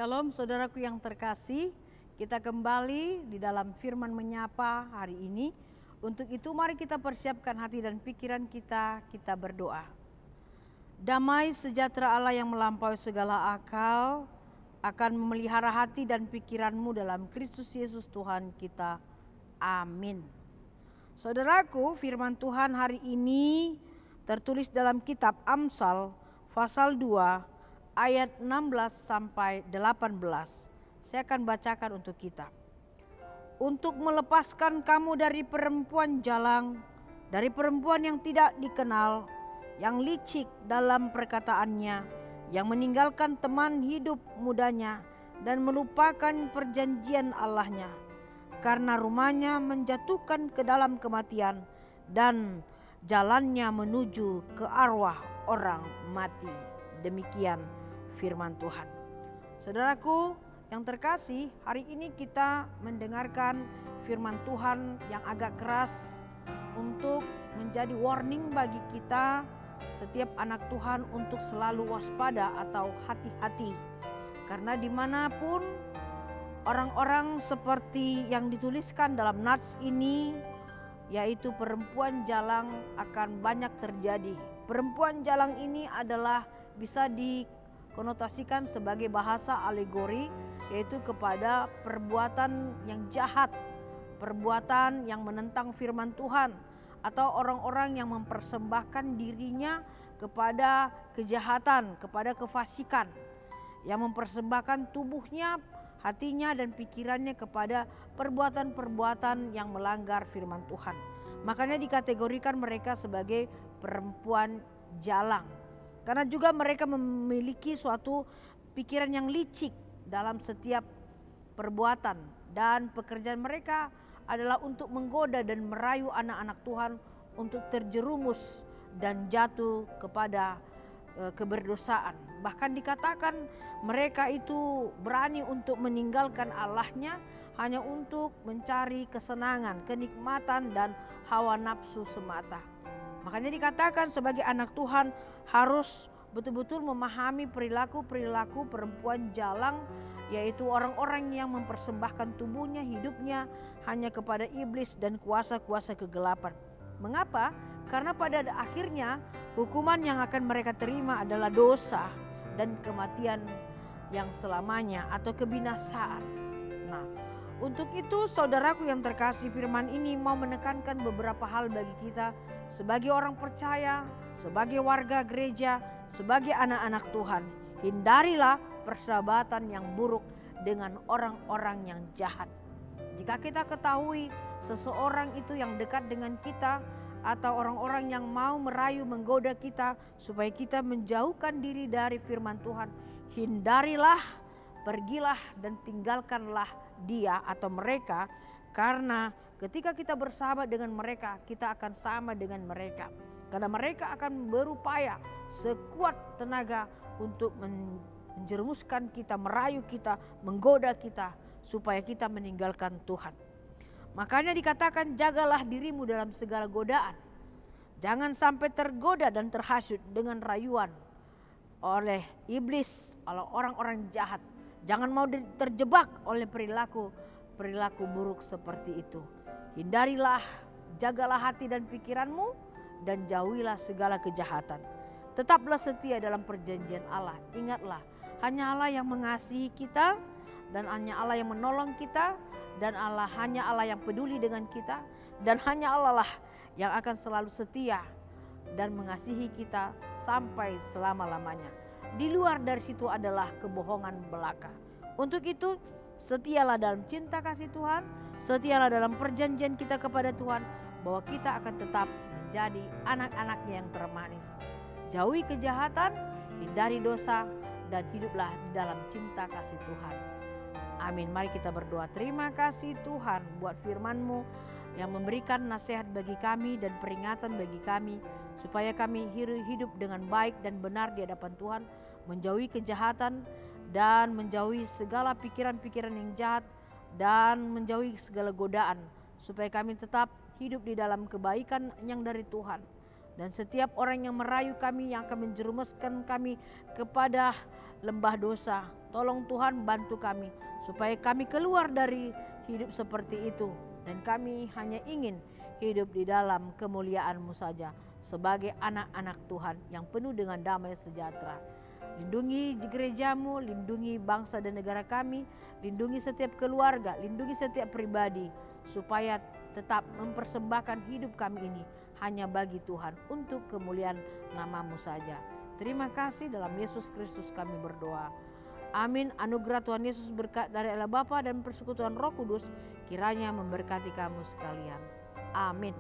Shalom saudaraku yang terkasih, kita kembali di dalam firman menyapa hari ini. Untuk itu mari kita persiapkan hati dan pikiran kita berdoa. Damai sejahtera Allah yang melampaui segala akal akan memelihara hati dan pikiranmu dalam Kristus Yesus Tuhan kita. Amin. Saudaraku, firman Tuhan hari ini tertulis dalam kitab Amsal pasal 2 ayat 16 sampai 18. Saya akan bacakan untuk kita. Untuk melepaskan kamu dari perempuan jalang, dari perempuan yang tidak dikenal, yang licik dalam perkataannya, yang meninggalkan teman hidup mudanya dan melupakan perjanjian Allahnya, karena rumahnya menjatuhkan ke dalam kematian dan jalannya menuju ke arwah orang mati. Demikian firman Tuhan. Saudaraku yang terkasih, hari ini kita mendengarkan firman Tuhan yang agak keras untuk menjadi warning bagi kita setiap anak Tuhan untuk selalu waspada atau hati-hati. Karena dimanapun orang-orang seperti yang dituliskan dalam nats ini, yaitu perempuan jalang, akan banyak terjadi. Perempuan jalang ini adalah bisa dikonotasikan sebagai bahasa alegori, yaitu kepada perbuatan yang jahat, perbuatan yang menentang firman Tuhan, atau orang-orang yang mempersembahkan dirinya kepada kejahatan, kepada kefasikan, yang mempersembahkan tubuhnya, hatinya dan pikirannya kepada perbuatan-perbuatan yang melanggar firman Tuhan. Makanya dikategorikan mereka sebagai perempuan jalang. Karena juga mereka memiliki suatu pikiran yang licik dalam setiap perbuatan, dan pekerjaan mereka adalah untuk menggoda dan merayu anak-anak Tuhan untuk terjerumus dan jatuh kepada keberdosaan. Bahkan dikatakan mereka itu berani untuk meninggalkan Allahnya hanya untuk mencari kesenangan, kenikmatan dan hawa nafsu semata. Makanya dikatakan sebagai anak Tuhan harus betul-betul memahami perilaku-perilaku perempuan jalang, yaitu orang-orang yang mempersembahkan tubuhnya, hidupnya hanya kepada iblis dan kuasa-kuasa kegelapan. Mengapa? Karena pada akhirnya hukuman yang akan mereka terima adalah dosa dan kematian yang selamanya atau kebinasaan. Nah, untuk itu saudaraku yang terkasih, firman ini mau menekankan beberapa hal bagi kita sebagai orang percaya, sebagai warga gereja, sebagai anak-anak Tuhan. Hindarilah persahabatan yang buruk dengan orang-orang yang jahat. Jika kita ketahui seseorang itu yang dekat dengan kita, atau orang-orang yang mau merayu menggoda kita supaya kita menjauhkan diri dari firman Tuhan, hindarilah, pergilah dan tinggalkanlah dia atau mereka. Karena ketika kita bersahabat dengan mereka, kita akan sama dengan mereka. Karena mereka akan berupaya sekuat tenaga untuk menjerumuskan kita, merayu kita, menggoda kita supaya kita meninggalkan Tuhan. Makanya dikatakan jagalah dirimu dalam segala godaan. Jangan sampai tergoda dan terhasut dengan rayuan oleh iblis, oleh orang-orang jahat. Jangan mau terjebak oleh perilaku buruk seperti itu. Hindarilah, jagalah hati dan pikiranmu dan jauhilah segala kejahatan. Tetaplah setia dalam perjanjian Allah. Ingatlah, hanya Allah yang mengasihi kita dan hanya Allah yang menolong kita, dan hanya Allah yang peduli dengan kita, dan hanya Allah lah yang akan selalu setia dan mengasihi kita sampai selama-lamanya. Di luar dari situ adalah kebohongan belaka. Untuk itu setialah dalam cinta kasih Tuhan, setialah dalam perjanjian kita kepada Tuhan bahwa kita akan tetap menjadi anak-anaknya yang termanis. Jauhi kejahatan, hindari dosa, dan hiduplah di dalam cinta kasih Tuhan. Amin. Mari kita berdoa. Terima kasih Tuhan buat firman-Mu yang memberikan nasihat bagi kami dan peringatan bagi kami, supaya kami hidup dengan baik dan benar di hadapan Tuhan, menjauhi kejahatan dan menjauhi segala pikiran-pikiran yang jahat dan menjauhi segala godaan, supaya kami tetap hidup di dalam kebaikan yang dari Tuhan. Dan setiap orang yang merayu kami, yang akan menjerumuskan kami kepada lembah dosa, tolong Tuhan bantu kami supaya kami keluar dari hidup seperti itu. Dan kami hanya ingin hidup di dalam kemuliaan-Mu saja sebagai anak-anak Tuhan yang penuh dengan damai sejahtera. Lindungi gereja-Mu, lindungi bangsa dan negara kami, lindungi setiap keluarga, lindungi setiap pribadi, supaya tetap mempersembahkan hidup kami ini hanya bagi Tuhan untuk kemuliaan nama-Mu saja. Terima kasih, dalam Yesus Kristus kami berdoa. Amin. Anugerah Tuhan Yesus, berkat dari Allah Bapa dan persekutuan Roh Kudus kiranya memberkati kamu sekalian. Amin.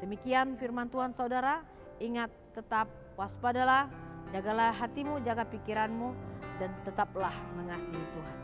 Demikian firman Tuhan saudara. Ingat, tetap waspadalah, jagalah hatimu, jaga pikiranmu, dan tetaplah mengasihi Tuhan.